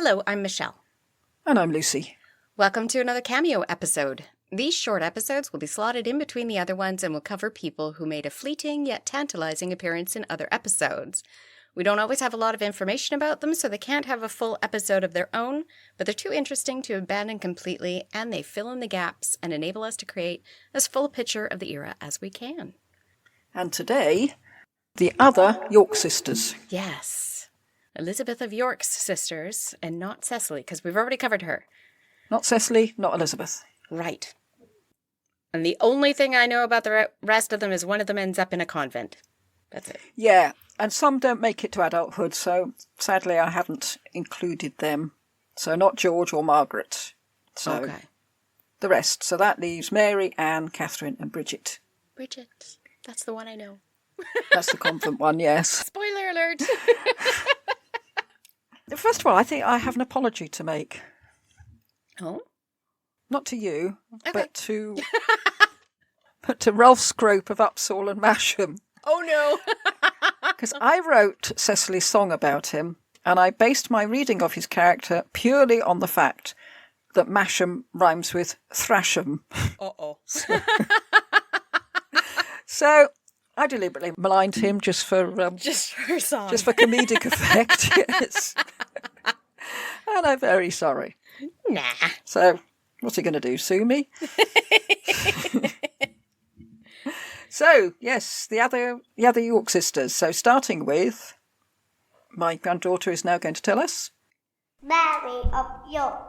Hello, I'm Michelle. And I'm Lucy. Welcome to another Cameo episode. These short episodes will be slotted in between the other ones and will cover people who made a fleeting yet tantalizing appearance in other episodes. We don't always have a lot of information about them, so they can't have a full episode of their own, but they're too interesting to abandon completely, and they fill in the gaps and enable us to create as full a picture of the era as we can. And today, the other York sisters. Yes. Elizabeth of York's sisters, and not Cecily, because we've already covered her. Not Cecily, not Elizabeth. Right. And the only thing I know about the rest of them is one of them ends up in a convent. That's it. Yeah, and some don't make it to adulthood, so sadly I haven't included them. So not George or Margaret. So okay. The rest. So that leaves Mary, Anne, Catherine and Bridget. Bridget. That's the one I know. That's the convent one, yes. Spoiler alert! First of all, I think I have an apology to make. Oh? Not to you, Okay. but to Ralph Scrope of Upsall and Masham. Oh no! Because I wrote Cecily's song about him, and I based my reading of his character purely on the fact that Masham rhymes with Thrasham. Uh-oh. So I deliberately maligned him just for song. just for comedic effect. Yes, and I'm very sorry. Nah. So what's he going to do? Sue me? So yes, the other York sisters. So starting with, my granddaughter is now going to tell us. Mary of York.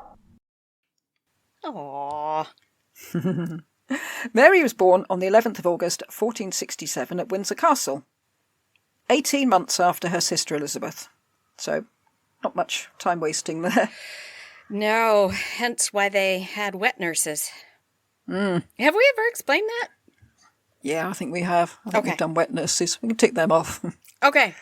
Aww. Mary was born on the 11th of August 1467 at Windsor Castle, 18 months after her sister Elizabeth. So not much time wasting there. No, hence why they had wet nurses. Mm. Have we ever explained that? Yeah, I think we have. I think Okay. we've done wet nurses. We can tick them off. Okay.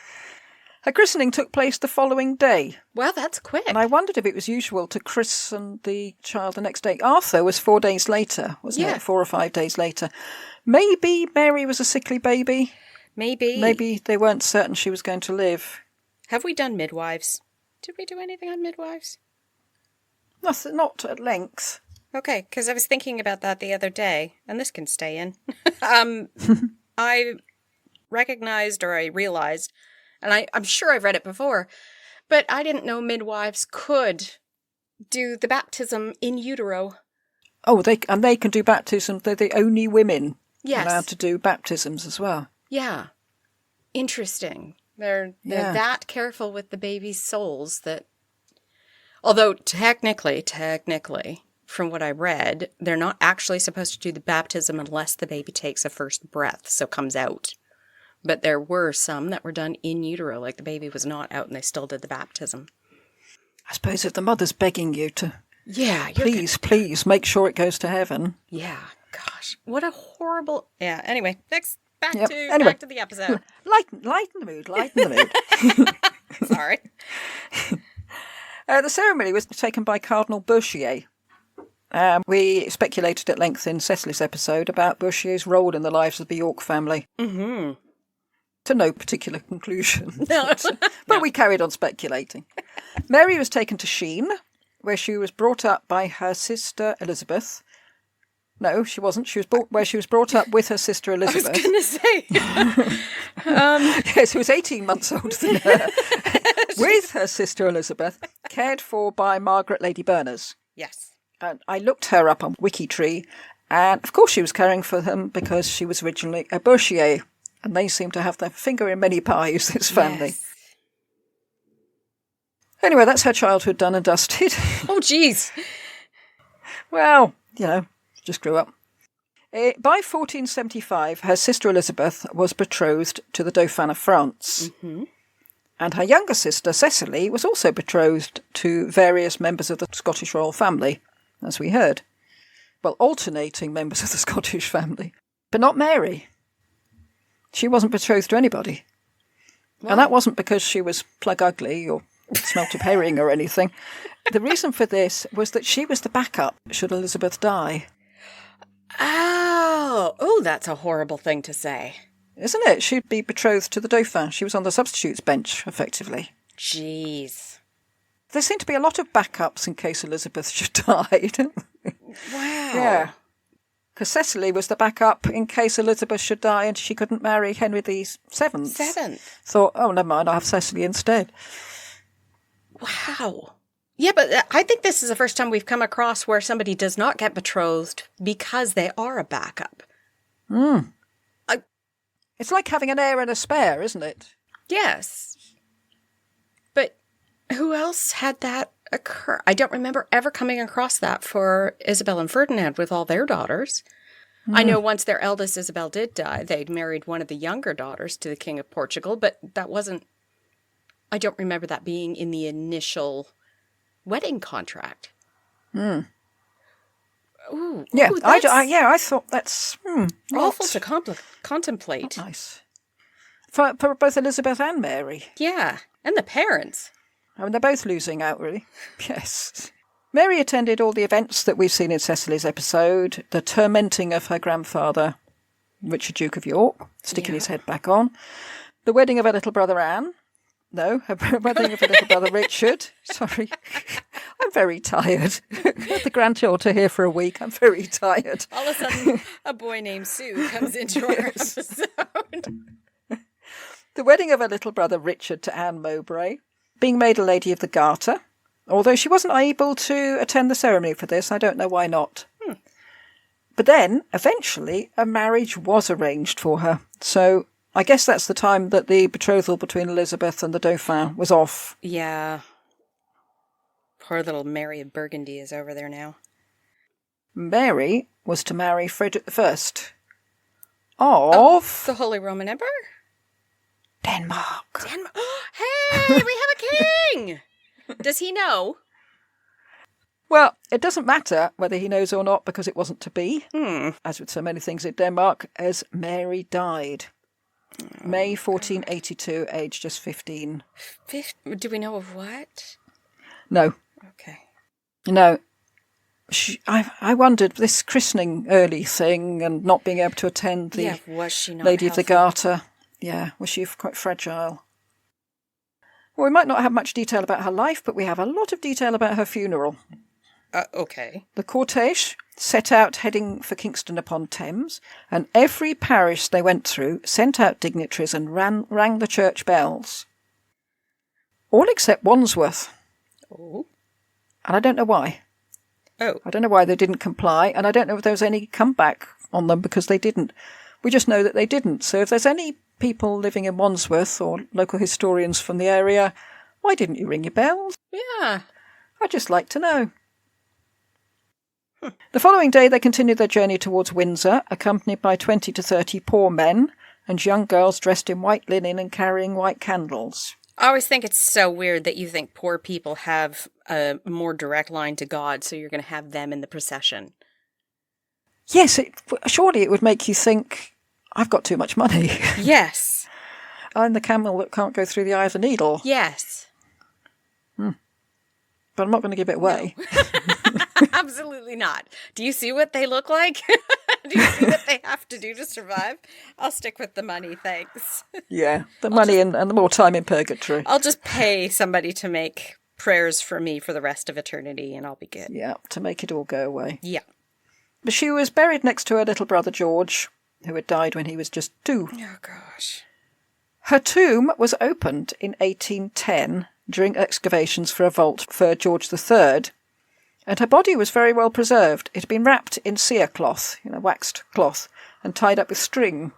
Her christening took place the following day, Well, that's quick. and I wondered if it was usual to christen the child the next day. Arthur was 4 days later, wasn't Yeah. it? 4 or 5 days later. Maybe Mary was a sickly baby. Maybe. Maybe they weren't certain she was going to live. Have we done midwives? Did we do anything on midwives? Nothing, not at length. Okay, because I was thinking about that the other day, and this can stay in. I recognized, or I realized, and I'm sure I've read it before, but I didn't know midwives could do the baptism in utero. Oh, they can do baptism. They're the only women Yes. allowed to do baptisms as well. Yeah. Interesting. They're Yeah. that careful with the baby's souls that, although technically, from what I read, they're not actually supposed to do the baptism unless the baby takes a first breath, so comes out. But there were some that were done in utero, like the baby was not out and they still did the baptism. I suppose if the mother's begging you to, Yeah. please make sure it goes to heaven. Yeah. Gosh. What a horrible... Yeah. Anyway, back Yep. to the episode. Lighten the mood. Sorry. The ceremony was taken by Cardinal Bourchier. We speculated at length in Cecily's episode about Bourchier's role in the lives of the York family. Mm-hmm. To no particular conclusion. No. But we carried on speculating. Mary was taken to Sheen, where she was brought up by her sister Elizabeth. No, she wasn't. She was brought up with her sister Elizabeth. I was going to say. Yes, who was 18 months older than her. With her sister Elizabeth, cared for by Margaret Lady Berners. Yes. And I looked her up on Wikitree, and of course she was caring for them because she was originally a Bourchier, and they seem to have their finger in many pies, this family. Yes. Anyway, that's her childhood done and dusted. Oh, jeez. Well, just grew up. By 1475, her sister Elizabeth was betrothed to the Dauphin of France. Mm-hmm. And her younger sister, Cecily, was also betrothed to various members of the Scottish royal family, as we heard. Well, alternating members of the Scottish family. But not Mary. She wasn't betrothed to anybody. Well, And that wasn't because she was plug ugly or smelt of herring or anything. The reason for this was that she was the backup should Elizabeth die. Oh, that's a horrible thing to say. Isn't it? She'd be betrothed to the Dauphin. She was on the substitutes bench, effectively. Jeez. There seem to be a lot of backups in case Elizabeth should die, don't there? Wow. Yeah. Because Cecily was the backup in case Elizabeth should die and she couldn't marry Henry VII. Seventh. Thought, oh, never mind, I'll have Cecily instead. Wow. Yeah, but I think this is the first time we've come across where somebody does not get betrothed because they are a backup. It's like having an heir and a spare, isn't it? Yes. But who else had that occur? I don't remember ever coming across that for Isabel and Ferdinand with all their daughters. I know once their eldest Isabel did die, they'd married one of the younger daughters to the King of Portugal, but that wasn't... I don't remember that being in the initial wedding contract. Ooh, Yeah, ooh, I thought that's awful to contemplate. not nice. For both Elizabeth and Mary. Yeah, and the parents. I mean, they're both losing out, really. Yes. Mary attended all the events that we've seen in Cecily's episode, the tormenting of her grandfather, Richard Duke of York, sticking his head back on, the wedding of her little brother Anne. No, her wedding of her little brother Richard. Sorry. I'm very tired. The granddaughter here for a week. I'm very tired. All of a sudden, a boy named Sue comes into our episode. The wedding of her little brother Richard to Anne Mowbray, being made a Lady of the Garter, although she wasn't able to attend the ceremony for this. I don't know why not. But then, eventually, a marriage was arranged for her. So I guess that's the time that the betrothal between Elizabeth and the Dauphin was off. Yeah. Poor little Mary of Burgundy is over there now. Mary was to marry Frederick I of The Holy Roman Emperor? Denmark. Hey, we have a king! Does he know? Well, it doesn't matter whether he knows or not because it wasn't to be, as with so many things in Denmark, as Mary died. May 1482, aged just 15. Do we know of what? No. Okay. No. I wondered, this christening early thing and not being able to attend the was she not Lady of the healthy? Garter. Yeah, was she quite fragile? Well, we might not have much detail about her life, but we have a lot of detail about her funeral. Okay. The cortege set out heading for Kingston upon Thames, and every parish they went through sent out dignitaries and rang the church bells. All except Wandsworth. Oh. And I don't know why. Oh. I don't know why they didn't comply, and I don't know if there was any comeback on them because they didn't. We just know that they didn't. So if there's any people living in Wandsworth or local historians from the area, why didn't you ring your bells? Yeah. I'd just like to know. The following day they continued their journey towards Windsor, accompanied by 20 to 30 poor men and young girls dressed in white linen and carrying white candles. I always think it's so weird that you think poor people have a more direct line to God, so you're going to have them in the procession. Yes, surely it would make you think, I've got too much money. Yes. I'm the camel that can't go through the eye of the needle. Yes. But I'm not going to give it away. No. Absolutely not. Do you see what they look like? Do you see what they have to do to survive? I'll stick with the money, thanks. Yeah, the money and the more time in purgatory. I'll just pay somebody to make prayers for me for the rest of eternity and I'll be good. Yeah, to make it all go away. Yeah. But she was buried next to her little brother George, who had died when he was just 2. Oh, gosh. Her tomb was opened in 1810 during excavations for a vault for George III, and her body was very well preserved. It had been wrapped in cerecloth, waxed cloth, and tied up with string.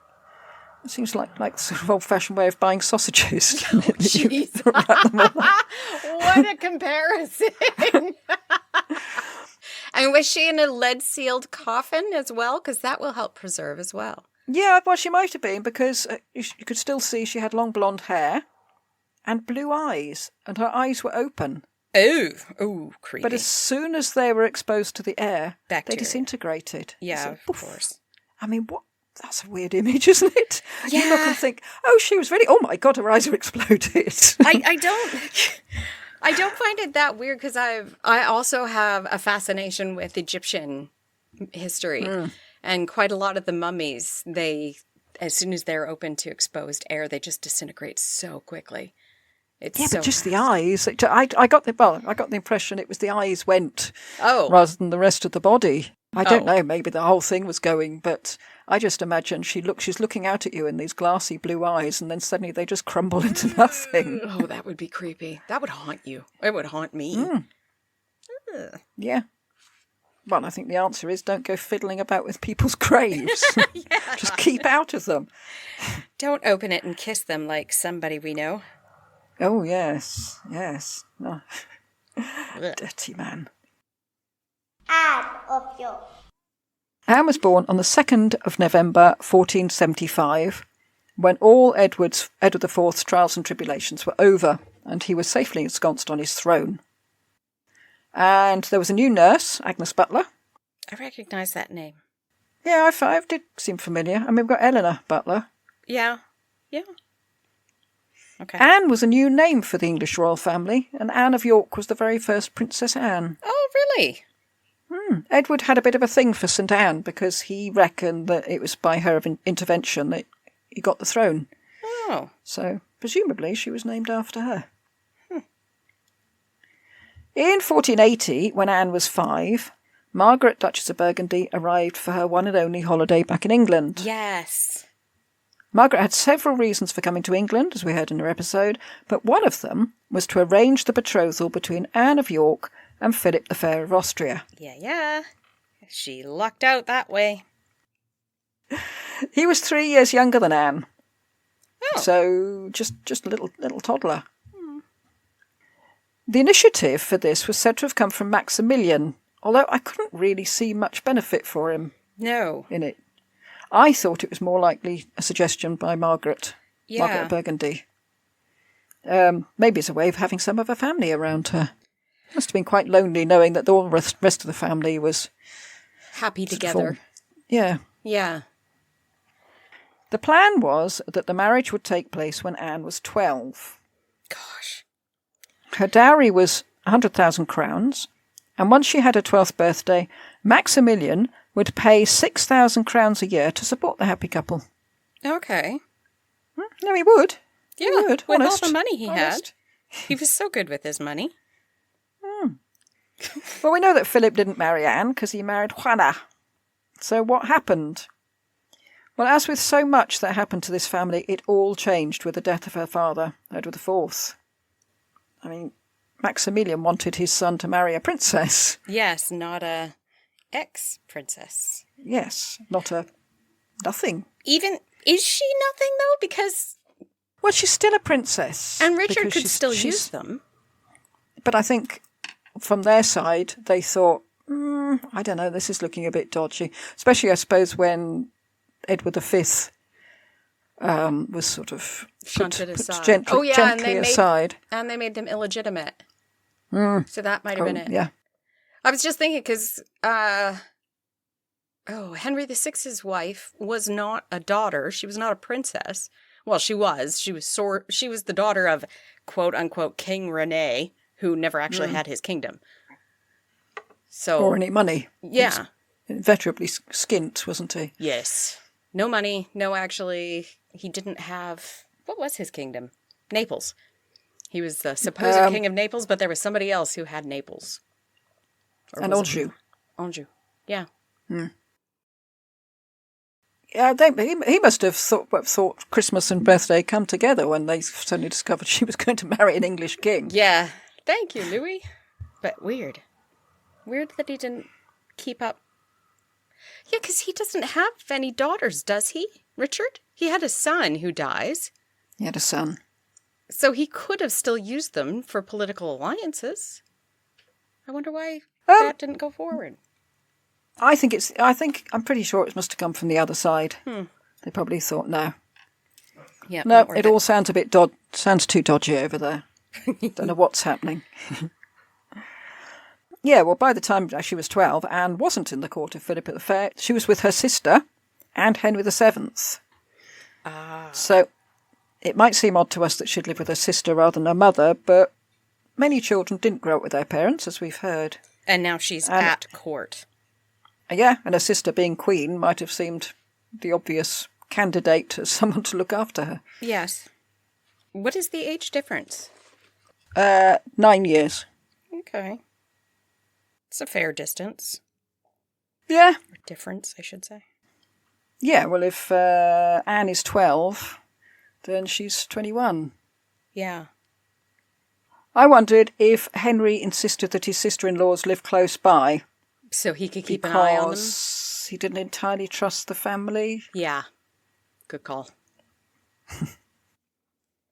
It seems like the sort of old-fashioned way of buying sausages. Oh, jeez. What a comparison. And was she in a lead-sealed coffin as well? Because that will help preserve as well. Yeah, well, she might have been, because you could still see she had long blonde hair and blue eyes, and her eyes were open. Oh, creepy. But as soon as they were exposed to the air, Bacteria. they disintegrated. Yeah, So, of poof. course. I mean, what? That's a weird image, isn't it? Yeah. You look and think, oh, she was really, oh my God, her eyes are exploded. I don't find it that weird because I also have a fascination with Egyptian history. And quite a lot of the mummies, as soon as they're open to exposed air, they just disintegrate so quickly. It's Yeah, so but just the fast. eyes. I got the impression it was the eyes went rather than the rest of the body. I don't know, maybe the whole thing was going, but I just imagine she's looking out at you in these glassy blue eyes, and then suddenly they just crumble into nothing. Oh, that would be creepy. That would haunt you. It would haunt me. Ugh. Yeah. Well, I think the answer is don't go fiddling about with people's graves. Yeah. Just keep out of them. Don't open it and kiss them like somebody we know. Oh, yes. Yes. Oh. Ugh. Dirty man. Anne of York. Anne was born on the 2nd of November 1475, when all Edward IV's trials and tribulations were over, and he was safely ensconced on his throne. And there was a new nurse, Agnes Butler. I recognise that name. Yeah, I did seem familiar. I mean, we've got Eleanor Butler. Yeah. Yeah. Okay. Anne was a new name for the English royal family, and Anne of York was the very first Princess Anne. Oh, really? Edward had a bit of a thing for St Anne because he reckoned that it was by her intervention that he got the throne. Oh. So, presumably, she was named after her. In 1480, when Anne was 5, Margaret, Duchess of Burgundy, arrived for her one and only holiday back in England. Yes. Margaret had several reasons for coming to England, as we heard in her episode, but one of them was to arrange the betrothal between Anne of York and Philip the Fair of Austria. Yeah. She lucked out that way. He was 3 years younger than Anne. Oh. So, just a little toddler. The initiative for this was said to have come from Maximilian, although I couldn't really see much benefit for him No. in it. I thought it was more likely a suggestion by Margaret of Burgundy. Maybe it's a way of having some of her family around her. Must have been quite lonely knowing that all the rest of the family was Happy together. Yeah. Yeah. The plan was that the marriage would take place when Anne was 12. Gosh. Her dowry was 100,000 crowns, and once she had her 12th birthday, Maximilian would pay 6,000 crowns a year to support the happy couple. Okay. No, he would. Yeah, He would. with Honest. all the money he Honest. had. He was so good with his money. Well, we know that Philip didn't marry Anne because he married Juana. So what happened? Well, as with so much that happened to this family, it all changed with the death of her father, Edward IV. I mean, Maximilian wanted his son to marry a princess. Yes, not a ex-princess. Yes, not a nothing. Even, is she nothing though? Because... Well, she's still a princess. And Richard because could still she's- use them. But I think from their side, they thought, I don't know, this is looking a bit dodgy. Especially, I suppose, when Edward V was sort of Shunted put aside. gently aside. And they made them illegitimate. So that might have been it. Yeah. I was just thinking because, Henry VI's wife was not a daughter. She was not a princess. Well, she was. She was the daughter of, quote unquote, King Rene, who never actually had his kingdom. So, Or any money. yeah. Inveterably skint, wasn't he? Yes. No money. No, actually, he didn't have... What was his kingdom? Naples. He was the supposed king of Naples, but there was somebody else who had Naples. Or And was it- Anjou. Anjou. Yeah. Yeah, he must have thought Christmas and birthday come together when they suddenly discovered she was going to marry an English king. Yeah. Thank you, Louis. But weird. Weird that he didn't keep up. Yeah, because he doesn't have any daughters, does he, Richard? He had a son who dies. He had a son. So he could have still used them for political alliances. I wonder why Oh. that didn't go forward. I'm pretty sure it must have come from the other side. They probably thought, no, Yeah. no, not worth it all sounds a bit sounds too dodgy over there. Don't know what's happening. Yeah, well, by the time she was 12, Anne wasn't in the court of Philip the Fair. She was with her sister and Henry VII. So it might seem odd to us that she'd live with her sister rather than her mother, but many children didn't grow up with their parents, as we've heard. And now she's at court. Yeah, and her sister being queen might have seemed the obvious candidate as someone to look after her. Yes. What is the age difference? 9 years. Okay. It's a fair distance. Yeah. Or difference, I should say. Yeah, well, if Anne is 12, then she's 21. Yeah. I wondered if Henry insisted that his sister-in-laws live close by. So he could keep an eye on them? Because he didn't entirely trust the family. Yeah. Good call.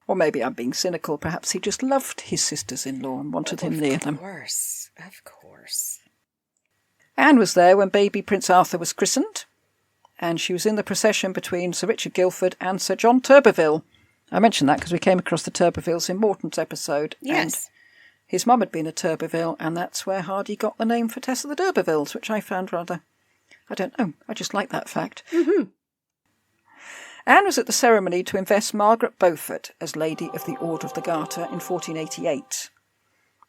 Or maybe I'm being cynical. Perhaps he just loved his sisters-in-law and wanted him near them. Of course. Anne was there when baby Prince Arthur was christened, and she was in the procession between Sir Richard Guilford and Sir John Turberville. I mentioned that because we came across the Turbervilles in Morton's episode. Yes. And his mum had been a Turberville, and that's where Hardy got the name for Tessa the D'Urbervilles, which I found rather... I don't know, I just like that fact. Mm-hmm. Anne was at the ceremony to invest Margaret Beaufort as Lady of the Order of the Garter in 1488.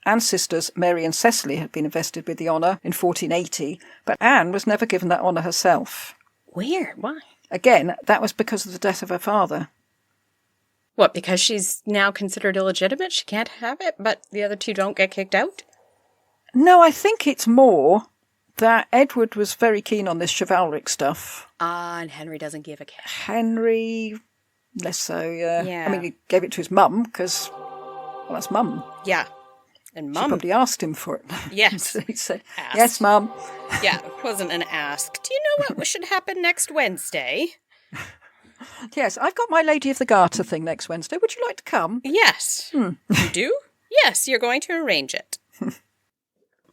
Anne's sisters, Mary and Cecily, had been invested with the honour in 1480, but Anne was never given that honour herself. Weird. Why? Again, that was because of the death of her father. What, because she's now considered illegitimate? She can't have it, but the other two don't get kicked out? No, I think it's more that Edward was very keen on this chivalric stuff. And Henry doesn't give a care. Henry, less so, yeah. Yeah. I mean, he gave it to his mum because, well, that's mum. Yeah. And She Mum... probably asked him for it. Yes. So he said, Asked. yes, Mum. Yeah, it wasn't an ask. Do you know what should happen next Wednesday? Yes, I've got my Lady of the Garter thing next Wednesday. Would you like to come? Yes. You do? Yes, you're going to arrange it.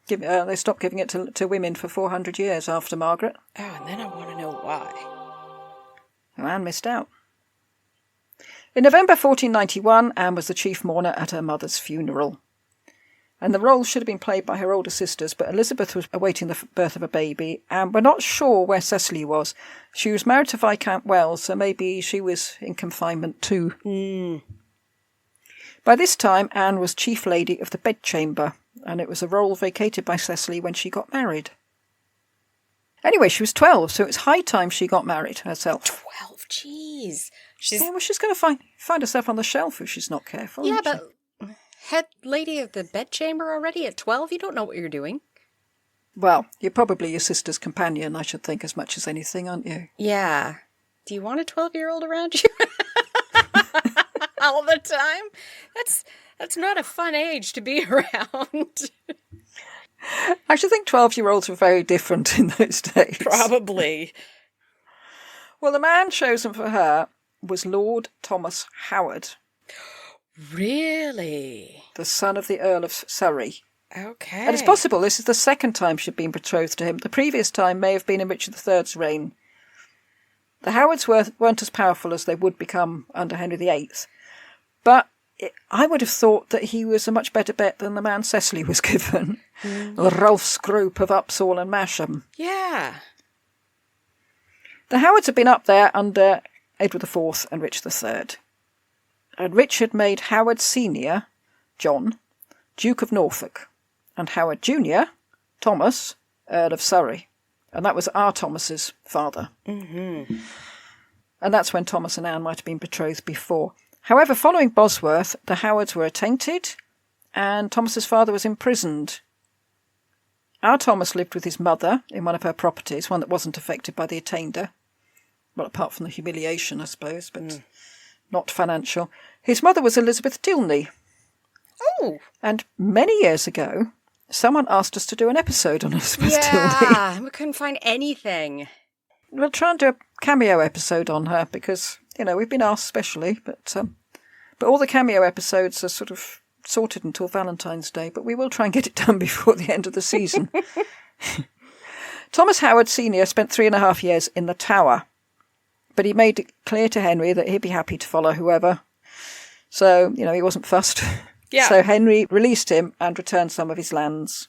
They stopped giving it to women for 400 years after Margaret. Oh, and then I want to know why. And Anne missed out. In November 1491, Anne was the chief mourner at her mother's funeral. And the role should have been played by her older sisters, but Elizabeth was awaiting the birth of a baby, and we're not sure where Cecily was. She was married to Viscount Wells, so maybe she was in confinement too. By this time, Anne was chief lady of the bedchamber, and it was a role vacated by Cecily when she got married. Anyway, she was 12, so it's high time she got married herself. 12, jeez. Yeah, well, she's going to find herself on the shelf if she's not careful. Yeah, isn't she? but head lady of the bedchamber already at 12? You don't know what you're doing. Well, you're probably your sister's companion, I should think, as much as anything, aren't you? Yeah. Do you want a 12-year-old around you? All the time? That's not a fun age to be around. I should think 12-year-olds were very different in those days. Probably. Well, the man chosen for her was Lord Thomas Howard. Really? The son of the Earl of Surrey. Okay. And it's possible this is the second time she'd been betrothed to him. The previous time may have been in Richard III's reign. The Howards weren't as powerful as they would become under Henry VIII. But I would have thought that he was a much better bet than the man Cecily was given. Rolf Scrope of Upsall and Masham. Yeah. The Howards had been up there under Edward IV and Richard III. And Richard made Howard Senior, John, Duke of Norfolk, and Howard Junior, Thomas, Earl of Surrey. And that was our Thomas's father. Mm-hmm. And that's when Thomas and Anne might have been betrothed before. However, following Bosworth, the Howards were attainted, and Thomas's father was imprisoned. Our Thomas lived with his mother in one of her properties, one that wasn't affected by the attainder. Well, apart from the humiliation, I suppose, but not financial. His mother was Elizabeth Tilney. Oh! And many years ago, someone asked us to do an episode on Elizabeth Tilney. Yeah, we couldn't find anything. We'll try and do a cameo episode on her because, we've been asked specially, but all the cameo episodes are sort of sorted until Valentine's Day, but we will try and get it done before the end of the season. Thomas Howard Sr. spent 3.5 years in the Tower, but he made it clear to Henry that he'd be happy to follow whoever. So, he wasn't fussed. Yeah. So Henry released him and returned some of his lands.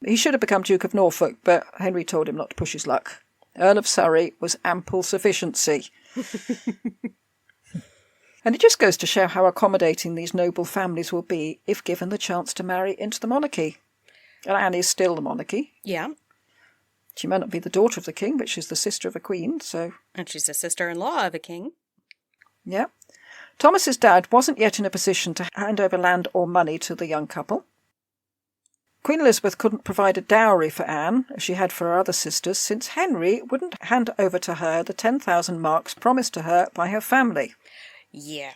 He should have become Duke of Norfolk, but Henry told him not to push his luck. Earl of Surrey was ample sufficiency. And it just goes to show how accommodating these noble families will be if given the chance to marry into the monarchy. And Anne is still the monarchy. Yeah. She may not be the daughter of the king, but she's the sister of a queen, so... And she's a sister-in-law of a king. Yeah. Thomas's dad wasn't yet in a position to hand over land or money to the young couple. Queen Elizabeth couldn't provide a dowry for Anne, as she had for her other sisters, since Henry wouldn't hand over to her the 10,000 marks promised to her by her family. Yeah.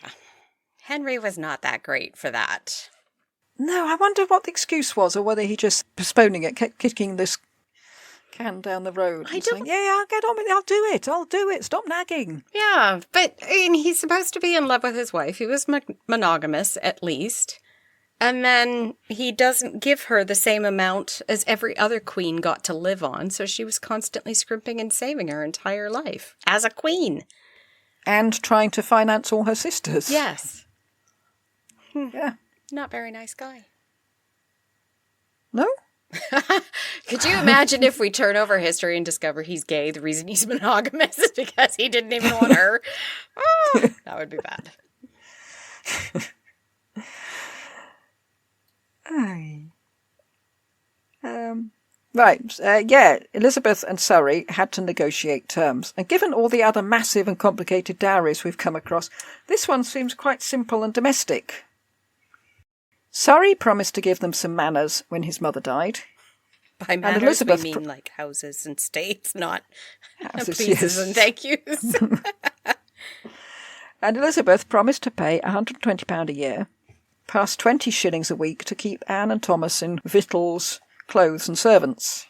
Henry was not that great for that. No, I wonder what the excuse was, or whether he just postponing it, kept kicking this can down the road and saying, yeah, I'll get on with it, I'll do it, stop nagging. Yeah, but he's supposed to be in love with his wife. He was monogamous, at least. And then he doesn't give her the same amount as every other queen got to live on, so she was constantly scrimping and saving her entire life as a queen. And trying to finance all her sisters. Yes. Yeah. Not very nice guy. No? Could you imagine if we turn over history and discover he's gay? The reason he's monogamous is because he didn't even want her. Oh, that would be bad. Elizabeth and Surrey had to negotiate terms, and given all the other massive and complicated dowries we've come across, this one seems quite simple and domestic. Surrey promised to give them some manors when his mother died. By manors, we mean like houses and states, not houses, pleases and thank yous. And Elizabeth promised to pay £120 a year, plus 20 shillings a week to keep Anne and Thomas in victuals, clothes and servants.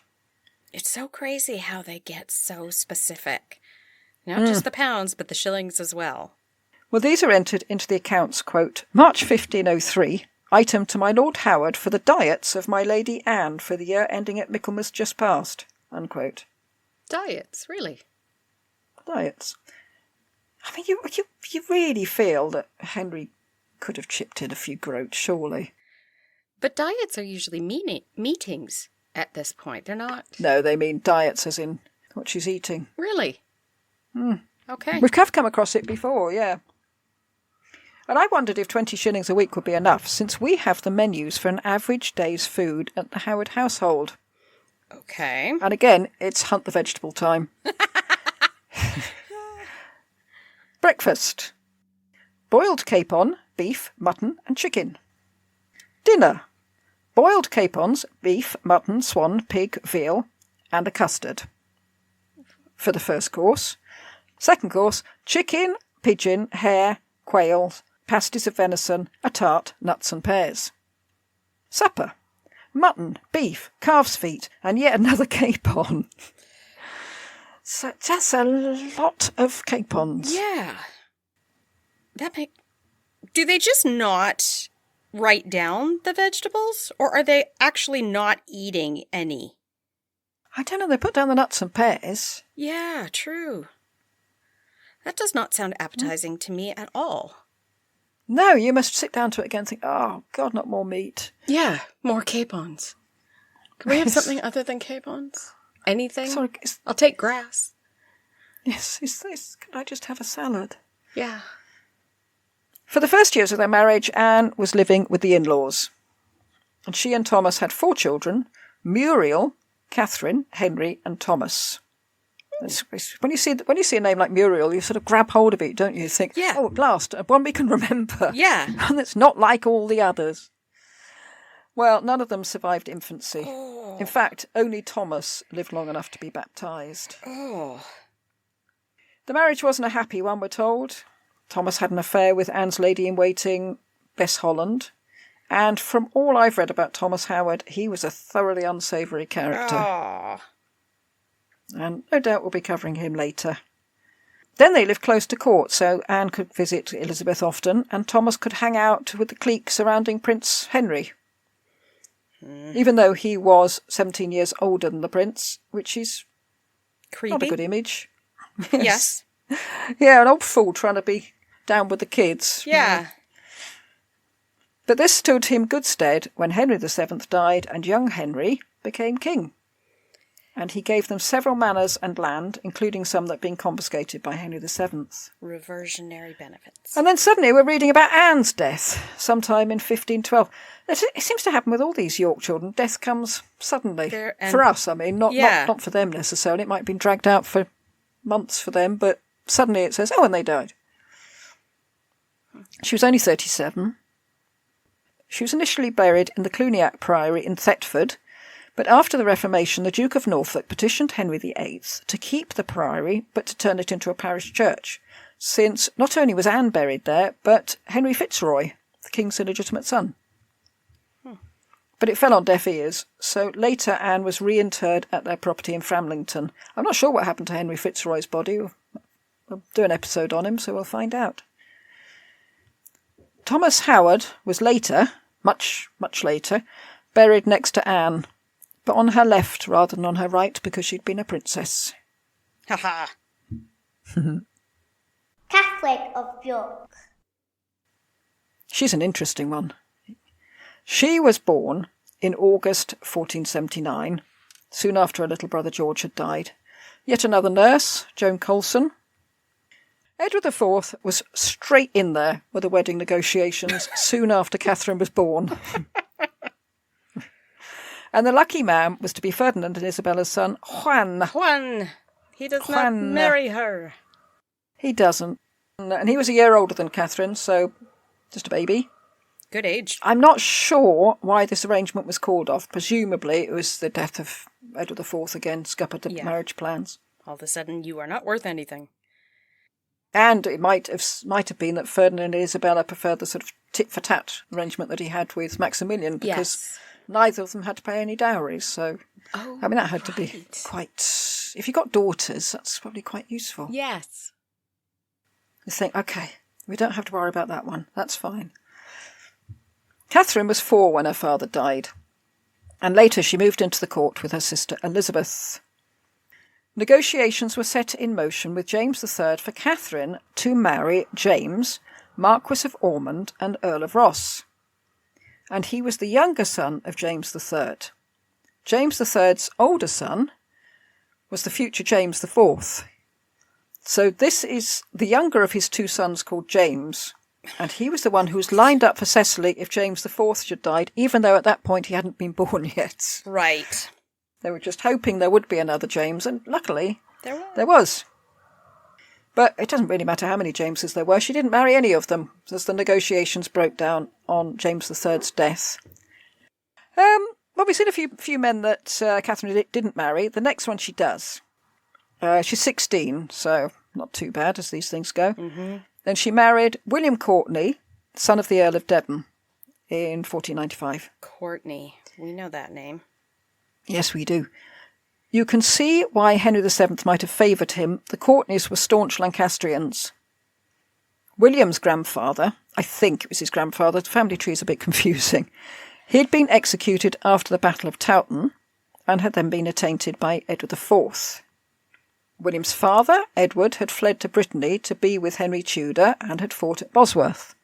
It's so crazy how they get so specific. Not just the pounds, but the shillings as well. Well, these are entered into the accounts, quote, March 1503, item to my Lord Howard for the diets of my Lady Anne for the year ending at Michaelmas just past, unquote. Diets, really? Diets. I mean, you really feel that Henry could have chipped in a few groats, surely. But diets are usually meetings at this point. They're not... No, they mean diets as in what she's eating. Really? Okay. We've come across it before, yeah. And I wondered if 20 shillings a week would be enough, since we have the menus for an average day's food at the Howard household. Okay. And again, it's hunt the vegetable time. Breakfast. Boiled capon, beef, mutton and chicken. Dinner. Boiled capons, beef, mutton, swan, pig, veal, and a custard. For the first course. Second course, chicken, pigeon, hare, quail, pasties of venison, a tart, nuts and pears. Supper. Mutton, beef, calf's feet, and yet another capon. So that's a lot of capons. Yeah. Do they just not write down the vegetables, or are they actually not eating any? I don't know, they put down the nuts and pears. Yeah, true. That does not sound appetizing to me at all. No, you must sit down to it again and think, oh, God, not more meat. Yeah, more capons. Can we have something other than capons? Anything? Sorry, I'll take grass. Yes, can I just have a salad? Yeah. For the first years of their marriage, Anne was living with the in-laws. And she and Thomas had 4 children, Muriel, Catherine, Henry and Thomas. When you see a name like Muriel, you sort of grab hold of it, don't you? You think, yeah. Oh, at last, one we can remember. Yeah. And it's not like all the others. Well, none of them survived infancy. Oh. In fact, only Thomas lived long enough to be baptised. Oh. The marriage wasn't a happy one, we're told. Thomas had an affair with Anne's lady-in-waiting, Bess Holland. And from all I've read about Thomas Howard, he was a thoroughly unsavoury character. Oh. And no doubt we'll be covering him later. Then they lived close to court, so Anne could visit Elizabeth often, and Thomas could hang out with the clique surrounding Prince Henry. Even though he was 17 years older than the prince, which is Creepy. not a good image. Yes. Yeah, an old fool trying to be down with the kids. Yeah. But this stood him good stead when Henry VII died and young Henry became king. And he gave them several manors and land, including some that had been confiscated by Henry VII. Reversionary benefits. And then suddenly we're reading about Anne's death, sometime in 1512. It seems to happen with all these York children. Death comes suddenly. For us, I mean, not for them necessarily. It might have been dragged out for months for them, but suddenly it says, oh, and they died. She was only 37. She was initially buried in the Cluniac Priory in Thetford, but after the Reformation, the Duke of Norfolk petitioned Henry VIII to keep the priory, but to turn it into a parish church, since not only was Anne buried there, but Henry Fitzroy, the king's illegitimate son. But it fell on deaf ears, so later Anne was reinterred at their property in Framlington. I'm not sure what happened to Henry Fitzroy's body. We'll do an episode on him, so we'll find out. Thomas Howard was later, much later, buried next to Anne, but on her left rather than on her right because she'd been a princess. Ha ha! Catherine of York. She's an interesting one. She was born in August 1479, soon after her little brother George had died. Yet another nurse, Joan Colson. Edward IV was straight in there with the wedding negotiations soon after Catherine was born. And the lucky man was to be Ferdinand and Isabella's son, Juan. Juan! He does not marry her. He doesn't. And he was a year older than Catherine, so just a baby. Good age. I'm not sure why this arrangement was called off. Presumably it was the death of Edward IV again, scuppered the marriage plans. All of a sudden, you are not worth anything. And it might have been that Ferdinand and Isabella preferred the sort of tit-for-tat arrangement that he had with Maximilian, because neither of them had to pay any dowries. So, that had to be quite... If you got daughters, that's probably quite useful. Yes. You think, okay, we don't have to worry about that one. That's fine. Catherine was 4 when her father died, and later she moved into the court with her sister Elizabeth. Negotiations were set in motion with James III for Catherine to marry James, Marquis of Ormond and Earl of Ross. And he was the younger son of James III. James III's older son was the future James IV. So this is the younger of his 2 sons called James, and he was the one who was lined up for Cecily if James IV should died, even though at that point he hadn't been born yet. Right. They were just hoping there would be another James, and luckily there was. But it doesn't really matter how many Jameses there were. She didn't marry any of them, as the negotiations broke down on James III's death. Well, we've seen a few men that Catherine didn't marry. The next one she does. She's 16, so not too bad as these things go. Mm-hmm. Then she married William Courtenay, son of the Earl of Devon, in 1495. Courtenay. We know that name. Yes, we do. You can see why Henry VII might have favoured him. The Courtenays were staunch Lancastrians. William's grandfather, I think it was his grandfather, the family tree is a bit confusing. He'd been executed after the Battle of Towton and had then been attainted by Edward IV. William's father, Edward, had fled to Brittany to be with Henry Tudor and had fought at Bosworth.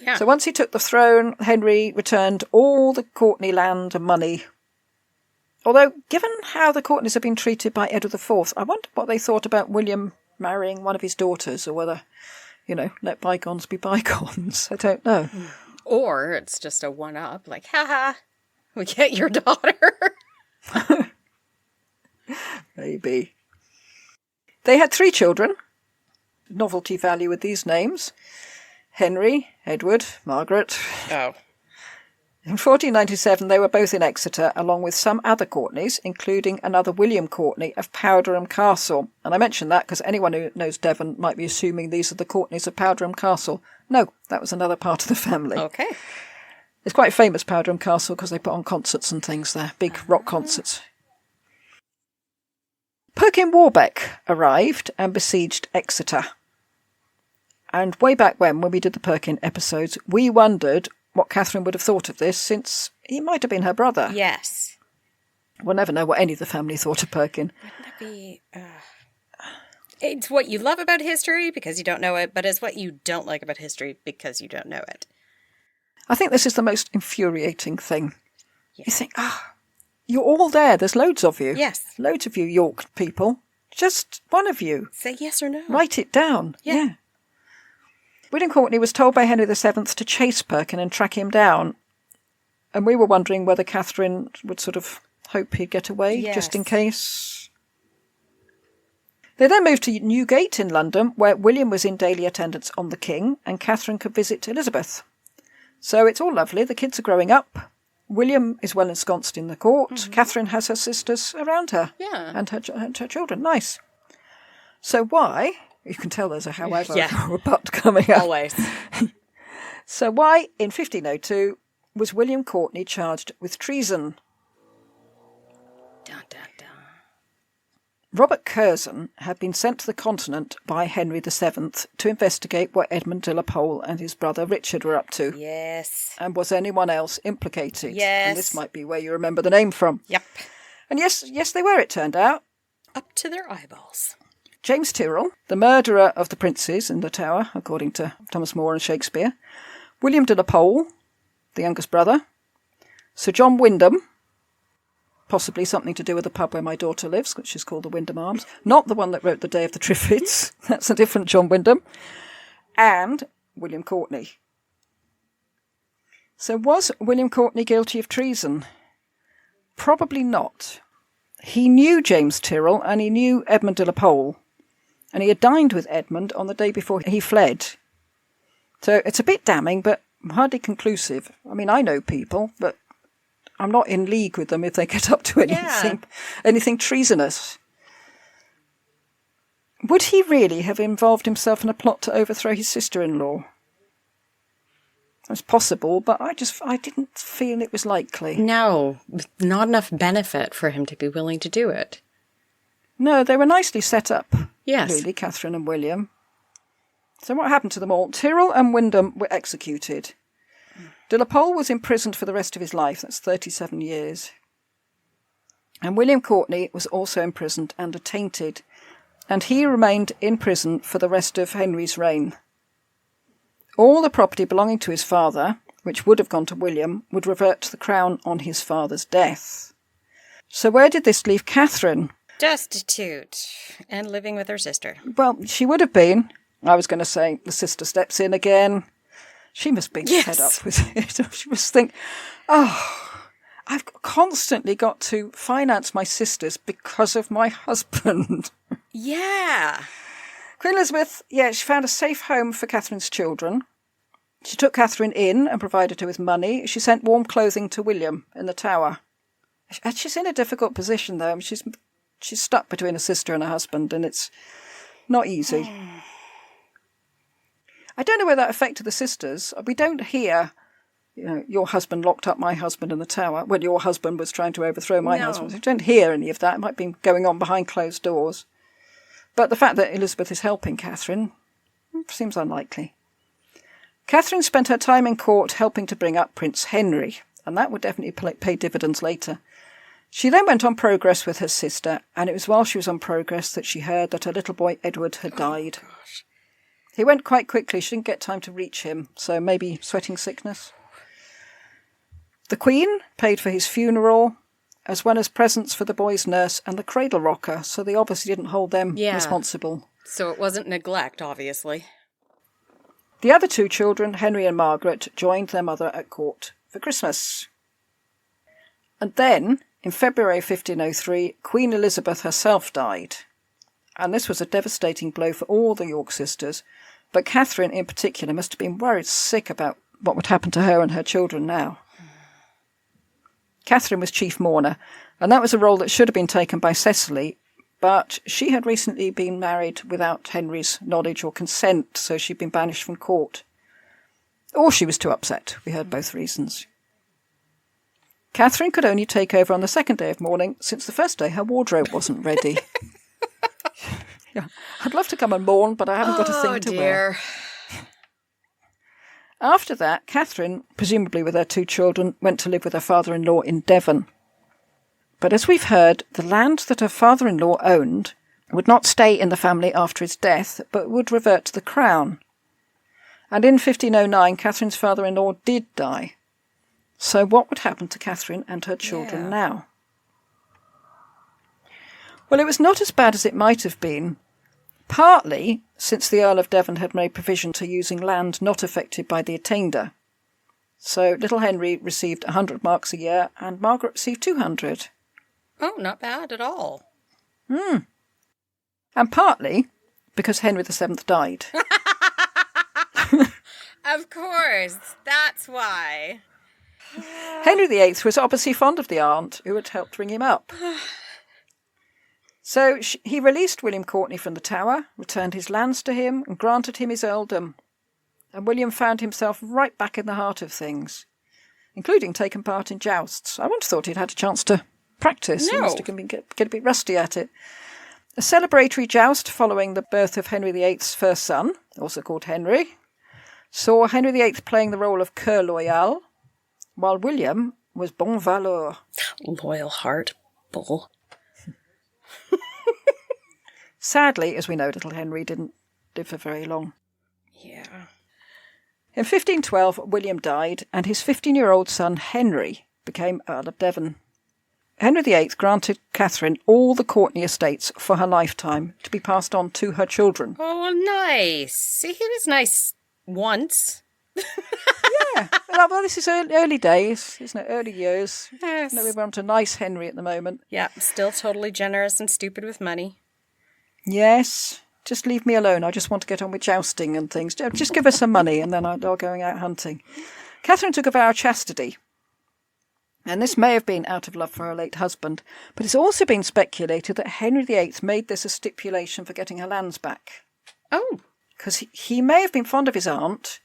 Yeah. So once he took the throne, Henry returned all the Courtenay land and money. Although, given how the Courtenays had been treated by Edward IV, I wonder what they thought about William marrying one of his daughters, or whether, let bygones be bygones. I don't know. Or it's just a one-up, like, haha, we get your daughter. Maybe. They had 3 children. Novelty value with these names. Henry, Edward, Margaret. Oh. In 1497, they were both in Exeter, along with some other Courtenays, including another William Courtenay of Powderham Castle. And I mention that because anyone who knows Devon might be assuming these are the Courtenays of Powderham Castle. No, that was another part of the family. Okay. It's quite famous, Powderham Castle, because they put on concerts and things there, big rock concerts. Perkin Warbeck arrived and besieged Exeter. And way back when we did the Perkin episodes, we wondered what Catherine would have thought of this, since he might have been her brother. Yes. We'll never know what any of the family thought of Perkin. Wouldn't that be... It's what you love about history because you don't know it, but it's what you don't like about history because you don't know it. I think this is the most infuriating thing. Yes. You think, you're all there. There's loads of you. Yes. Loads of you York people. Just one of you. Say yes or no. Write it down. Yeah. William Courtenay was told by Henry VII to chase Perkin and track him down. And we were wondering whether Catherine would sort of hope he'd get away, just in case. They then moved to Newgate in London, where William was in daily attendance on the King, and Catherine could visit Elizabeth. So it's all lovely. The kids are growing up. William is well ensconced in the court. Catherine has her sisters around her. Yeah. And her children. Nice. So why... You can tell there's a however or a but coming up. Always. So why, in 1502, was William Courtenay charged with treason? Dun, dun, dun. Robert Curzon had been sent to the continent by Henry VII to investigate what Edmund de la Pole and his brother Richard were up to. Yes. And was anyone else implicated? Yes. And this might be where you remember the name from. Yep. And yes, they were, it turned out. Up to their eyeballs. James Tyrrell, the murderer of the princes in the Tower, according to Thomas More and Shakespeare. William de la Pole, the youngest brother. Sir John Wyndham, possibly something to do with the pub where my daughter lives, which is called the Wyndham Arms. Not the one that wrote The Day of the Triffids. That's a different John Wyndham. And William Courtenay. So was William Courtenay guilty of treason? Probably not. He knew James Tyrrell and he knew Edmund de la Pole. And he had dined with Edmund on the day before he fled. So it's a bit damning, but hardly conclusive. I mean, I know people, but I'm not in league with them if they get up to anything treasonous. Would he really have involved himself in a plot to overthrow his sister-in-law? It's possible, but I didn't feel it was likely. No, not enough benefit for him to be willing to do it. No, they were nicely set up. Yes. Really, Catherine and William. So what happened to them all? Tyrrell and Wyndham were executed. De la Pole was imprisoned for the rest of his life. That's 37 years. And William Courtenay was also imprisoned and attainted. And he remained in prison for the rest of Henry's reign. All the property belonging to his father, which would have gone to William, would revert to the crown on his father's death. So where did this leave Catherine? Destitute and living with her sister. Well, she would have been. I was going to say the sister steps in again. She must be fed up with it. She must think, I've constantly got to finance my sisters because of my husband. Yeah. Queen Elizabeth, she found a safe home for Catherine's children. She took Catherine in and provided her with money. She sent warm clothing to William in the Tower. And she's in a difficult position, though. She's stuck between a sister and a husband, and it's not easy. I don't know whether that affected the sisters. We don't hear, your husband locked up my husband in the Tower when your husband was trying to overthrow my husband. We don't hear any of that. It might be going on behind closed doors. But the fact that Elizabeth is helping Catherine seems unlikely. Catherine spent her time in court helping to bring up Prince Henry, and that would definitely pay dividends later. She then went on progress with her sister, and it was while she was on progress that she heard that her little boy Edward had died. Gosh. He went quite quickly. She didn't get time to reach him, so maybe sweating sickness. The Queen paid for his funeral, as well as presents for the boy's nurse and the cradle rocker, so they obviously didn't hold them responsible. So it wasn't neglect, obviously. The other two children, Henry and Margaret, joined their mother at court for Christmas. And then, in February 1503, Queen Elizabeth herself died. And this was a devastating blow for all the York sisters, but Catherine in particular must have been worried sick about what would happen to her and her children now. Catherine was chief mourner, and that was a role that should have been taken by Cecily, but she had recently been married without Henry's knowledge or consent, so she'd been banished from court. Or she was too upset. We heard both reasons. Catherine could only take over on the second day of mourning, since the first day her wardrobe wasn't ready. I'd love to come and mourn, but I haven't got a thing to wear. After that, Catherine, presumably with her two children, went to live with her father-in-law in Devon. But as we've heard, the land that her father-in-law owned would not stay in the family after his death, but would revert to the crown. And in 1509, Catherine's father-in-law did die. So what would happen to Catherine and her children now? Well, it was not as bad as it might have been, partly since the Earl of Devon had made provision to using land not affected by the attainder. So little Henry received 100 marks a year and Margaret received 200. Oh, not bad at all. And partly because Henry VII died. Of course, that's why. Henry VIII was obviously fond of the aunt who had helped bring him up. So he released William Courtenay from the Tower, returned his lands to him, and granted him his earldom. And William found himself right back in the heart of things, including taking part in jousts. I once thought he'd had a chance to practice. No. He must have get a bit rusty at it. A celebratory joust following the birth of Henry VIII's first son, also called Henry, saw Henry VIII playing the role of Coeur Loyal, while William was Bon Valeur. Loyal heart, bull. Sadly, as we know, little Henry didn't live for very long. Yeah. In 1512, William died, and his 15-year-old son Henry became Earl of Devon. Henry VIII granted Catherine all the Courtenay estates for her lifetime to be passed on to her children. Oh, nice. See, he was nice once. Yeah. Well, this is early days, isn't it? Early years. Yes. No, we're on to nice Henry at the moment. Yeah, still totally generous and stupid with money. Yes. Just leave me alone. I just want to get on with jousting and things. Just give us some money and then I'll going out hunting. Catherine took a vow of chastity. And this may have been out of love for her late husband, but it's also been speculated that Henry VIII made this a stipulation for getting her lands back. Oh. Because he may have been fond of his aunt,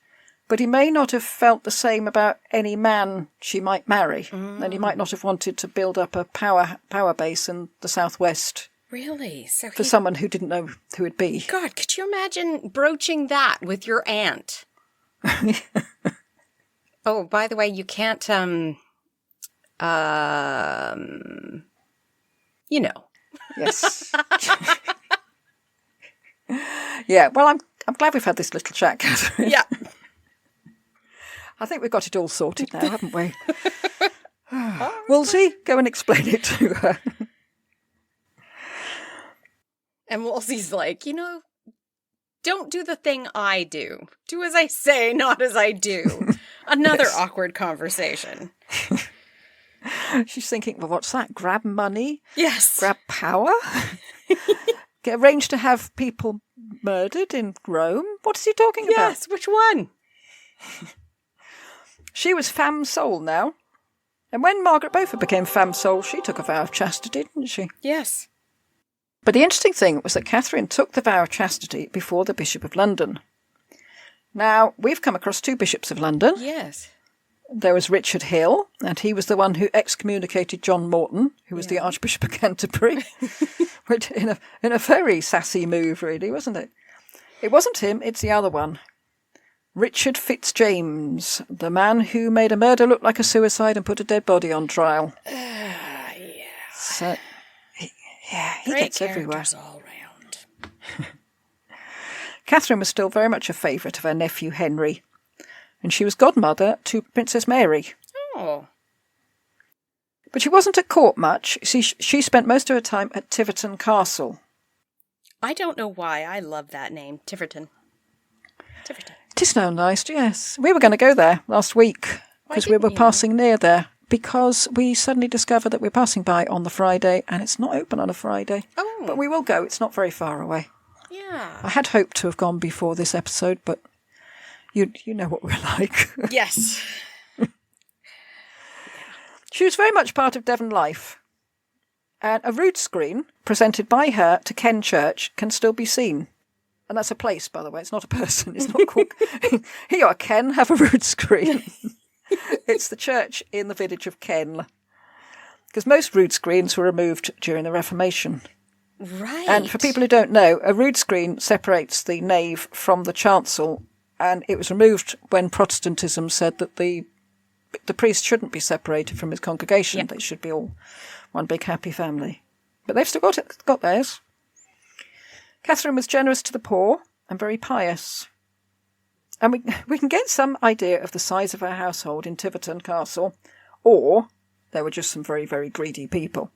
but he may not have felt the same about any man she might marry. And he might not have wanted to build up a power base in the southwest. Really? So for someone who didn't know who it'd be. God, could you imagine broaching that with your aunt? Oh, by the way, you can't, you know. Yes. Yeah, well, I'm glad we've had this little chat, Catherine. Yeah. I think we've got it all sorted now, haven't we? Wolsey, go and explain it to her. And Wolsey's like, don't do the thing I do. Do as I say, not as I do. Another awkward conversation. She's thinking, well, what's that? Grab money? Yes. Grab power? Get arranged to have people murdered in Rome? What is he talking about? Yes, which one? She was femme sole now. And when Margaret Beaufort became femme sole, she took a vow of chastity, didn't she? Yes. But the interesting thing was that Catherine took the vow of chastity before the Bishop of London. Now, we've come across two bishops of London. Yes. There was Richard Hill, and he was the one who excommunicated John Morton, who was the Archbishop of Canterbury. Which in a very sassy move, really, wasn't it? It wasn't him, it's the other one. Richard Fitzjames, the man who made a murder look like a suicide and put a dead body on trial. Yeah. So, he Great gets everywhere. all round. Catherine was still very much a favourite of her nephew Henry, and she was godmother to Princess Mary. Oh. But she wasn't at court much. She spent most of her time at Tiverton Castle. I don't know why I love that name, Tiverton. It is now nice, yes. We were going to go there last week because we were passing near there, because we suddenly discovered that we're passing by on the Friday and it's not open on a Friday. Oh. But we will go. It's not very far away. Yeah. I had hoped to have gone before this episode, but you know what we're like. Yes. She was very much part of Devon life. And a rood screen presented by her to Ken Church can still be seen. And that's a place, by the way. It's not a person. It's not called... Here you are, Ken. Have a rood screen. It's the church in the village of Ken. Because most rood screens were removed during the Reformation. Right. And for people who don't know, a rood screen separates the nave from the chancel, and it was removed when Protestantism said that the priest shouldn't be separated from his congregation. Yep. They should be all one big happy family. But they've still got theirs. Catherine was generous to the poor and very pious. And we can get some idea of the size of her household in Tiverton Castle, or there were just some very, very greedy people.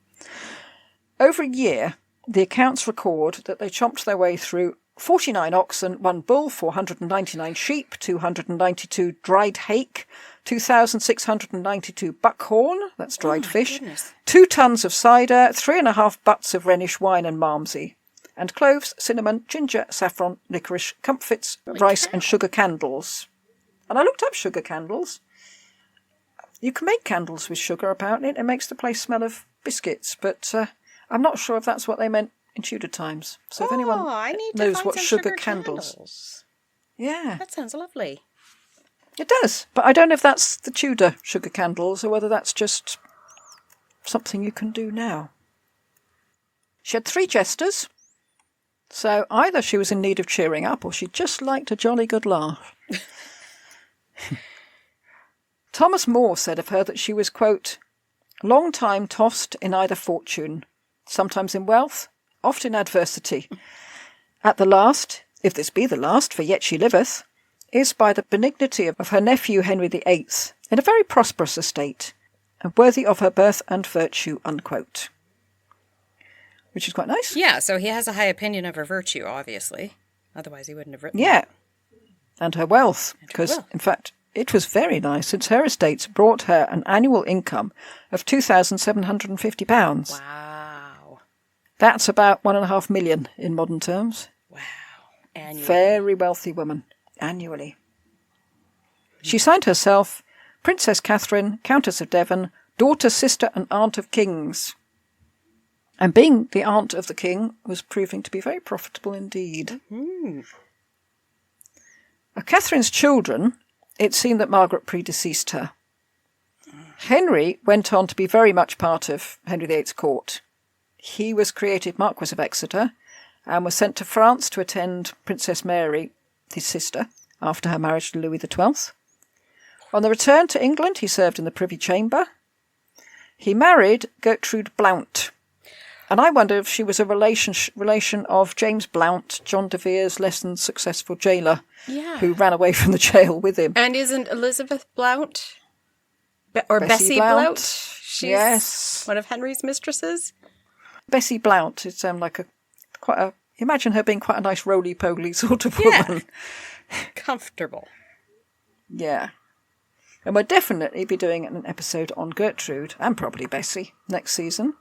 Over a year, the accounts record that they chomped their way through 49 oxen, 1 bull, 499 sheep, 292 dried hake, 2,692 buckhorn, that's dried fish, goodness. 2 tons of cider, 3.5 butts of Rhenish wine and malmsey, and cloves, cinnamon, ginger, saffron, licorice, comfits, rice and sugar candles. And I looked up sugar candles. You can make candles with sugar, apparently. It makes the place smell of biscuits, but I'm not sure if that's what they meant in Tudor times. So if anyone knows what sugar candles... Yeah. That sounds lovely. It does, but I don't know if that's the Tudor sugar candles or whether that's just something you can do now. She had 3 jesters, so either she was in need of cheering up or she just liked a jolly good laugh. Thomas More said of her that she was, quote, long time tossed in either fortune, sometimes in wealth, oft in adversity. At the last, if this be the last, for yet she liveth, is by the benignity of her nephew Henry VIII in a very prosperous estate, and worthy of her birth and virtue, unquote. Which is quite nice. Yeah, so he has a high opinion of her virtue, obviously. Otherwise he wouldn't have written Yeah, that. and her wealth, because, in fact, it was very nice, since her estates brought her an annual income of £2,750. Wow. That's about 1.5 million in modern terms. Wow. Annually. Very wealthy woman, annually. She signed herself Princess Catherine, Countess of Devon, daughter, sister and aunt of kings. And being the aunt of the king was proving to be very profitable indeed. Mm. Of Catherine's children, it seemed that Margaret predeceased her. Henry went on to be very much part of Henry VIII's court. He was created Marquis of Exeter and was sent to France to attend Princess Mary, his sister, after her marriage to Louis XII. On the return to England, he served in the Privy Chamber. He married Gertrude Blount, and I wonder if she was a relation of James Blount, John de Vere's less than successful jailer, who ran away from the jail with him. And isn't Elizabeth Blount or Bessie Bessie Blount? She's one of Henry's mistresses. Bessie Blount, it sounded like imagine her being quite a nice roly-poly sort of woman. Comfortable. Yeah. And we'll definitely be doing an episode on Gertrude, and probably Bessie, next season.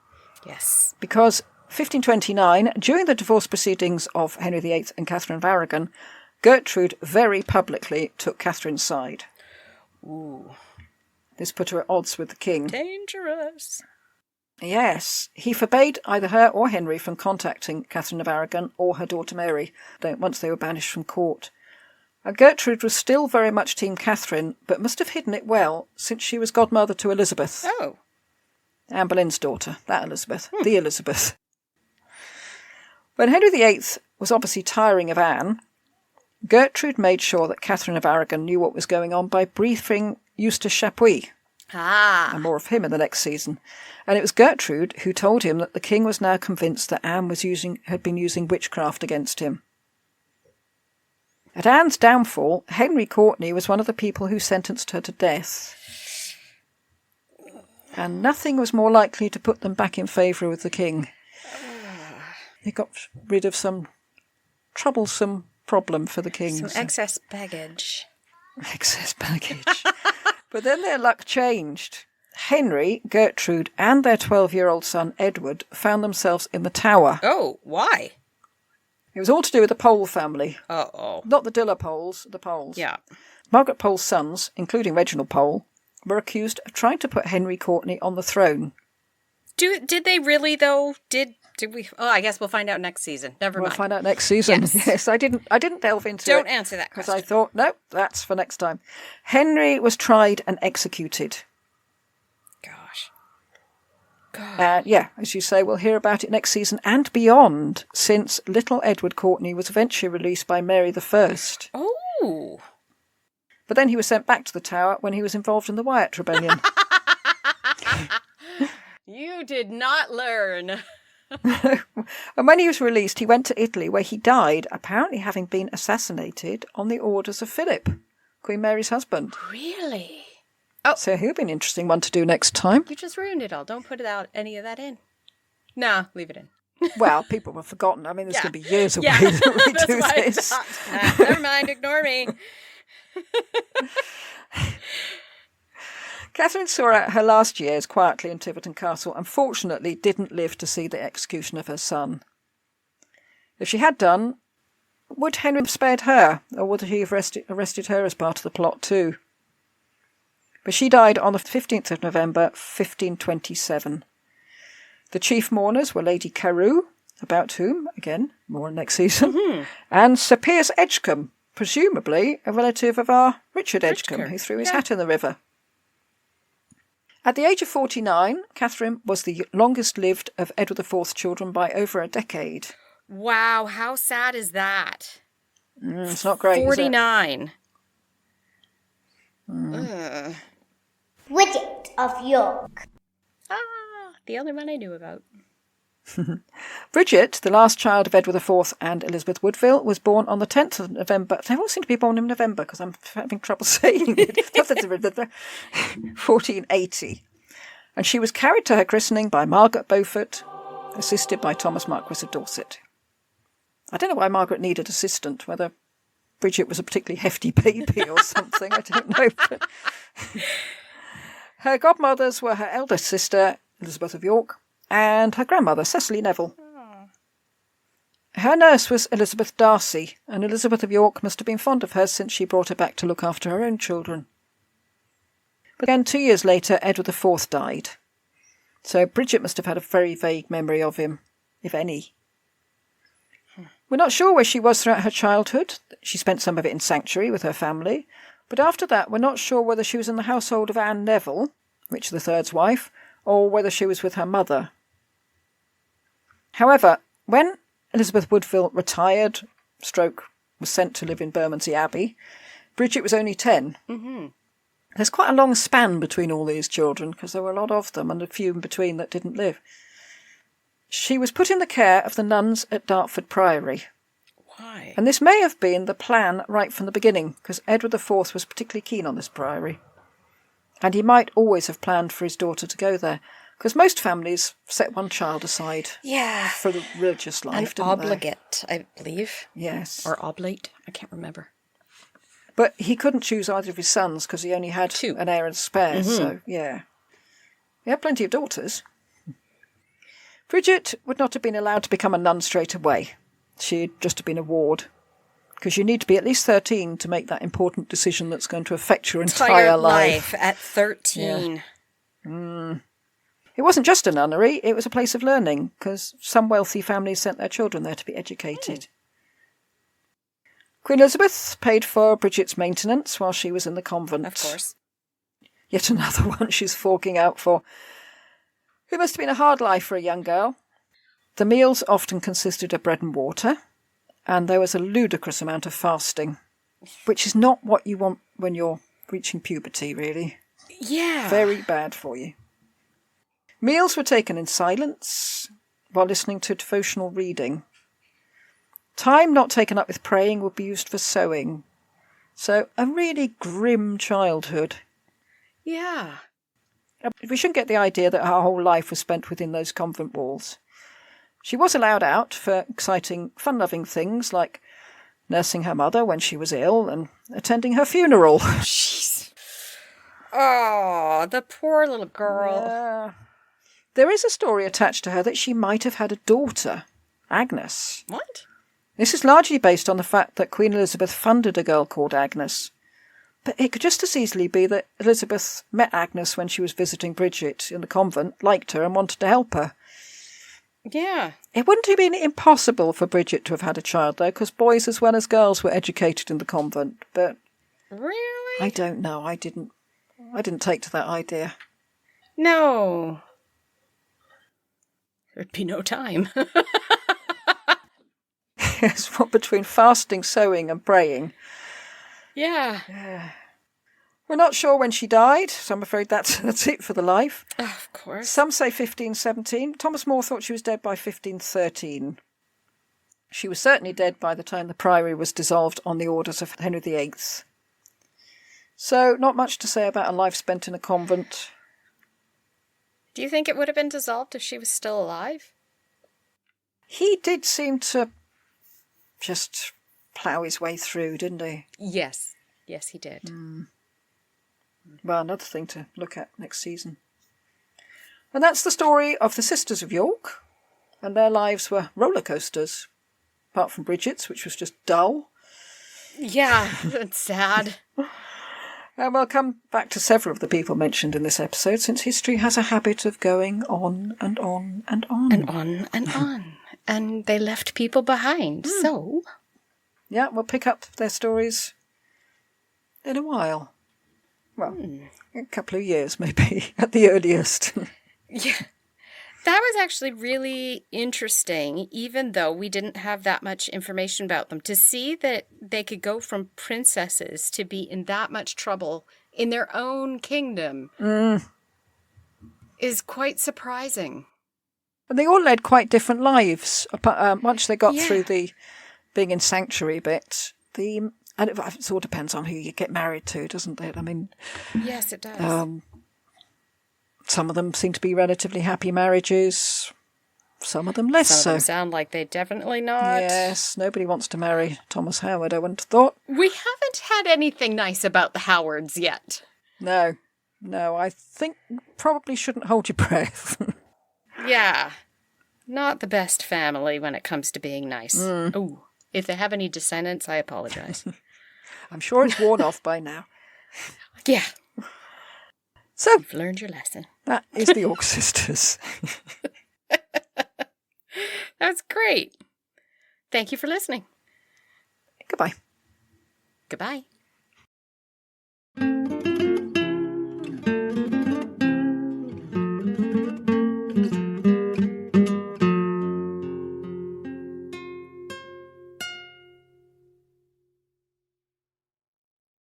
Yes. Because 1529, during the divorce proceedings of Henry VIII and Catherine of Aragon, Gertrude very publicly took Catherine's side. Ooh. This put her at odds with the king. Dangerous. Yes, he forbade either her or Henry from contacting Catherine of Aragon or her daughter Mary once they were banished from court. Gertrude was still very much Team Catherine, but must have hidden it well, since she was godmother to Elizabeth. Oh. Anne Boleyn's daughter, that Elizabeth, the Elizabeth. When Henry VIII was obviously tiring of Anne, Gertrude made sure that Catherine of Aragon knew what was going on by briefing Eustace Chapuis. And more of him in the next season. And it was Gertrude who told him that the king was now convinced that Anne had been using witchcraft against him. At Anne's downfall, Henry Courtenay was one of the people who sentenced her to death. And nothing was more likely to put them back in favour with the king. He got rid of some troublesome problem for the king. Some excess baggage. Excess baggage. But then their luck changed. Henry, Gertrude and their 12-year-old son Edward found themselves in the Tower. Oh, why? It was all to do with the Pole family. Uh-oh. Not the Diller Poles, the Poles. Yeah. Margaret Pole's sons, including Reginald Pole, were accused of trying to put Henry Courtenay on the throne. Did they really, though? Did we? Oh, I guess we'll find out next season. Never mind. We'll find out next season. Yes, I didn't delve into it. Don't answer that question. Because I thought, no, that's for next time. Henry was tried and executed. Gosh. As you say, we'll hear about it next season and beyond, since little Edward Courtenay was eventually released by Mary I. Oh. But then he was sent back to the Tower when he was involved in the Wyatt Rebellion. You did not learn. And when he was released, he went to Italy, where he died, apparently having been assassinated on the orders of Philip, Queen Mary's husband. Really? Oh. So he'll be an interesting one to do next time. You just ruined it all. Don't put any of that in. No, leave it in. Well, people have forgotten. I mean, there's going to be years away that we That's do why this. Never mind, ignore me. Catherine saw out her last years quietly in Tiverton Castle and fortunately didn't live to see the execution of her son. If she had done, would Henry have spared her, or would he have arrested her as part of the plot too? But she died on the 15th of November, 1527. The chief mourners were Lady Carew, about whom, again, more next season, and Sir Piers Edgecombe, presumably a relative of our Richard Edgecombe, who threw his hat in the river. At the age of 49, Catherine was the longest-lived of Edward IV's children by over a decade. Wow, how sad is that? It's not great, 49. Bridget of York. The other one I knew about. Bridget, the last child of Edward IV and Elizabeth Woodville, was born on the 10th of November. They all seem to be born in November because I'm having trouble saying it. 1480. And she was carried to her christening by Margaret Beaufort, assisted by Thomas Marquis of Dorset. I don't know why Margaret needed assistant, whether Bridget was a particularly hefty baby or something, I don't know. But her godmothers were her eldest sister, Elizabeth of York, and her grandmother, Cecily Neville. Her nurse was Elizabeth Darcy, and Elizabeth of York must have been fond of her since she brought her back to look after her own children. But again, 2 years later, Edward IV died. So Bridget must have had a very vague memory of him, if any. We're not sure where she was throughout her childhood. She spent some of it in sanctuary with her family. But after that, we're not sure whether she was in the household of Anne Neville, Richard III's wife, or whether she was with her mother. However, when Elizabeth Woodville retired, was sent to live in Bermondsey Abbey, Bridget was only 10. Mm-hmm. There's quite a long span between all these children, because there were a lot of them, and a few in between that didn't live. She was put in the care of the nuns at Dartford Priory. Why? And this may have been the plan right from the beginning, because Edward IV was particularly keen on this priory. And he might always have planned for his daughter to go there, because most families set one child aside for the religious life, An obligate, I believe. Yes. Or oblate, I can't remember. But he couldn't choose either of his sons, because he only had an heir and spare, so, yeah. He had plenty of daughters. Bridget would not have been allowed to become a nun straight away. She'd just have been a ward, because you need to be at least 13 to make that important decision that's going to affect your entire life. At 13. Yeah. It wasn't just a nunnery, it was a place of learning, because some wealthy families sent their children there to be educated. Queen Elizabeth paid for Bridget's maintenance while she was in the convent. Of course. Yet another one she's forking out for. It must have been a hard life for a young girl. The meals often consisted of bread and water, and there was a ludicrous amount of fasting, which is not what you want when you're reaching puberty, really. Yeah. Very bad for you. Meals were taken in silence while listening to devotional reading. Time not taken up with praying would be used for sewing. So a really grim childhood. Yeah. We shouldn't get the idea that her whole life was spent within those convent walls. She was allowed out for exciting, fun-loving things like nursing her mother when she was ill and attending her funeral. Jeez. Oh, the poor little girl. Yeah. There is a story attached to her that she might have had a daughter, Agnes. What? This is largely based on the fact that Queen Elizabeth funded a girl called Agnes. But it could just as easily be that Elizabeth met Agnes when she was visiting Bridget in the convent, liked her and wanted to help her. Yeah. It wouldn't have been impossible for Bridget to have had a child, though, because boys as well as girls were educated in the convent. But really? I don't know. I didn't take to that idea. No. There'd be no time. Yes, what between fasting, sewing and praying. Yeah. We're not sure when she died, so I'm afraid that's it for the life. Oh, of course. Some say 1517. Thomas More thought she was dead by 1513. She was certainly dead by the time the priory was dissolved on the orders of Henry VIII. So not much to say about a life spent in a convent. Do you think it would have been dissolved if she was still alive? He did seem to just plough his way through, didn't he? Yes. Yes, he did. Well, another thing to look at next season. And that's the story of the Sisters of York, and their lives were roller coasters, apart from Bridget's, which was just dull. Yeah, it's sad. And we'll come back to several of the people mentioned in this episode, since history has a habit of going on and on and on. And on and on. And they left people behind, so... Yeah, we'll pick up their stories in a while. Well, a couple of years maybe, at the earliest. Yeah. That was actually really interesting, even though we didn't have that much information about them. To see that they could go from princesses to be in that much trouble in their own kingdom is quite surprising. And they all led quite different lives. Once they got through the being in sanctuary bit, and it all depends on who you get married to, doesn't it? I mean... Yes, it does. Some of them seem to be relatively happy marriages. Some of them less so. Some of them sound like they definitely not. Yes, nobody wants to marry Thomas Howard, I wouldn't have thought. We haven't had anything nice about the Howards yet. No, I think probably shouldn't hold your breath. Yeah. Not the best family when it comes to being nice. Ooh, if they have any descendants, I apologize. I'm sure it's worn off by now. Yeah. So, you've learned your lesson. That is the York Sisters. That's great. Thank you for listening. Goodbye. Goodbye.